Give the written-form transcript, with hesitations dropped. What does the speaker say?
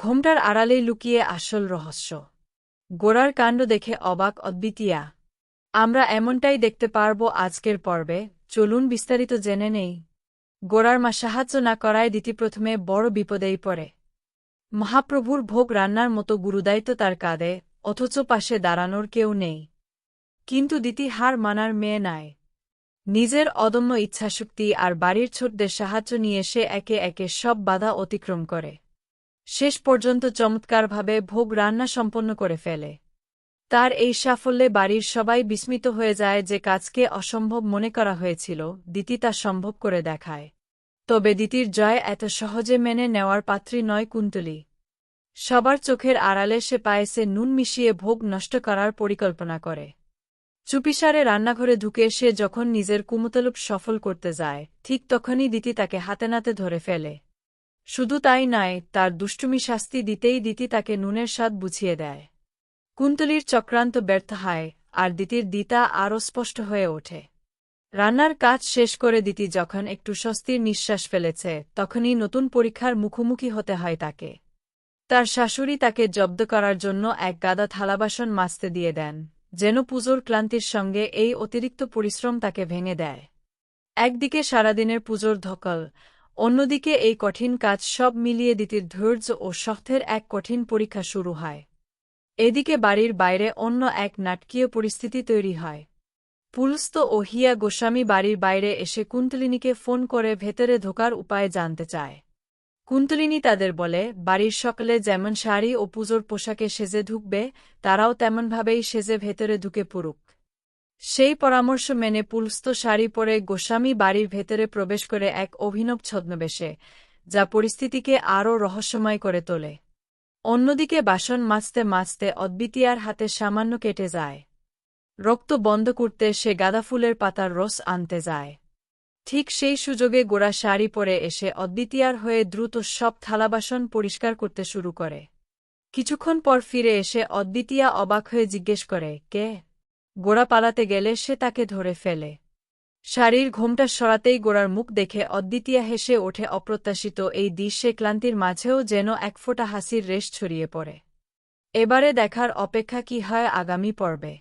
ঘোমটার আড়ালেই লুকিয়ে আসল রহস্য। গোরার কাণ্ড দেখে অবাক অদ্বিতীয়া। আমরা এমনটাই দেখতে পারব আজকের পর্বে, চলুন বিস্তারিত জেনে নেই। গোরার মা সাহায্য না করায় দিতি প্রথমে বড় বিপদেই পড়ে। মহাপ্রভুর ভোগ রান্নার মতো গুরুদায়িত্ব তার কাঁধে, অথচ পাশে দাঁড়ানোর কেউ নেই। কিন্তু দিতি হার মানার মেয়ে নয়। নিজের অদম্য ইচ্ছাশক্তি আর বাড়ির ছোটদের সাহায্য নিয়ে সে একে একে সব বাধা অতিক্রম করে শেষ পর্যন্ত চমৎকারভাবে ভোগ রান্না সম্পন্ন করে ফেলে। তার এই সাফল্যে বাড়ির সবাই বিস্মিত হয়ে যায়। যে কাজকে অসম্ভব মনে করা হয়েছিল, দিতি তা সম্ভব করে দেখায়। তবে দিতির জয় এত সহজে মেনে নেওয়ার পাত্রী নয় কুন্তলী। সবার চোখের আড়ালে সে পায়েসে নুন মিশিয়ে ভোগ নষ্ট করার পরিকল্পনা করে। চুপিসারে রান্নাঘরে ঢুকে সে যখন নিজের কুমতলব সফল করতে যায়, ঠিক তখনই দিতি তাকে হাতে নাতে ধরে ফেলে। শুধু তাই নয়, তার দুষ্টুমি শাস্তি দিতেই দিতি তাকে নুনের স্বাদ বুঝিয়ে দেয়। কুন্তলীর চক্রান্ত ব্যর্থ হয়, আর দিতির দ্বিধা আরও স্পষ্ট হয়ে ওঠে। রান্নার কাজ শেষ করে দিতি যখন একটু স্বস্তির নিঃশ্বাস ফেলেছে, তখনই নতুন পরীক্ষার মুখোমুখি হতে হয় তাকে। তার শাশুড়ি তাকে জব্দ করার জন্য এক গাদা থালাবাসন মাজতে দিয়ে দেন, যেন পুজোর ক্লান্তির সঙ্গে এই অতিরিক্ত পরিশ্রম তাকে ভেঙে দেয়। একদিকে সারাদিনের পুজোর ধকল, অন্যদিকে এই কঠিন কাজ, সব মিলিয়ে দিতির ধৈর্য ও শক্তির এক কঠিন পরীক্ষা শুরু হয়। এদিকে বাড়ির বাইরে অন্য এক নাটকীয় পরিস্থিতি তৈরি হয়। পুলস্ত ও হিয়া গোস্বামী বাড়ির বাইরে এসে কুন্তলিনীকে ফোন করে ভেতরে ঢোকার উপায় জানতে চায়। কুন্তলিনী তাদের বলে, বাড়ির সকলে যেমন শাড়ি ও পুজোর পোশাকে সেজে ঢুকবে, তারাও তেমনভাবেই সেজে ভেতরে ঢুকে পড়ুক। সেই পরামর্শ মেনে পুলস্ত শাড়ি পরে গোস্বামী বাড়ির ভেতরে প্রবেশ করে এক অভিনব ছদ্মবেশে, যা পরিস্থিতিকে আরও রহস্যময় করে তোলে। অন্যদিকে বাসন মাজতে মাজতে অদ্বিতীয়ার হাতে সামান্য কেটে যায়। রক্ত বন্ধ করতে সে গাঁদাফুলের পাতার রস আনতে যায়। ঠিক সেই সুযোগে গোরা শাড়ি পরে এসে অদ্বিতীয়ার হয়ে দ্রুত সব থালাবাসন পরিষ্কার করতে শুরু করে। কিছুক্ষণ পর ফিরে এসে অদ্বিতীয়া অবাক হয়ে জিজ্ঞেস করে, কে? গোরা পালাতে গেলে সে তাকে ধরে ফেলে। শাড়ির ঘোমটা সরাতেই গোরার মুখ দেখে অদ্বিতীয়া হেসে ওঠে। অপ্রত্যাশিত এই দৃশ্যে ক্লান্তির মাঝেও যেন একফোঁটা হাসির রেশ ছড়িয়ে পড়ে। এবারে দেখার অপেক্ষা কি হয় আগামী পর্বে।